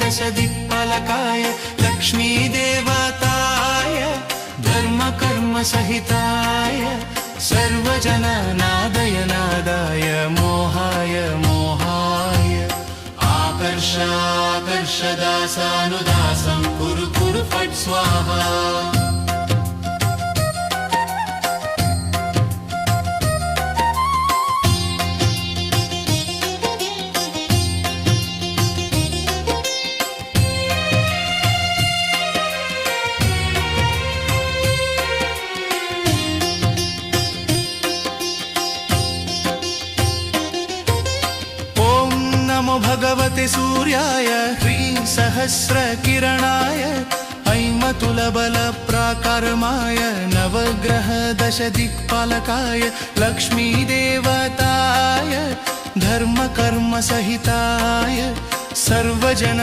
दशदिक्पालकाय लक्ष्मीदेवताय धर्मकर्मसहिताय सर्वजननादय नादाय मोहाय मोहाय आकर्षाकर्ष दासानुदासं कुरु कुरु फट् स्वाहा। नमो भगवते सूर्याय ह्रीं सहस्रकिरणाय ऐमतुलबलप्राकारमाय नवग्रह दशदिक्पालकाय लक्ष्मीदेवताय धर्मकर्मसहिताय सर्वजन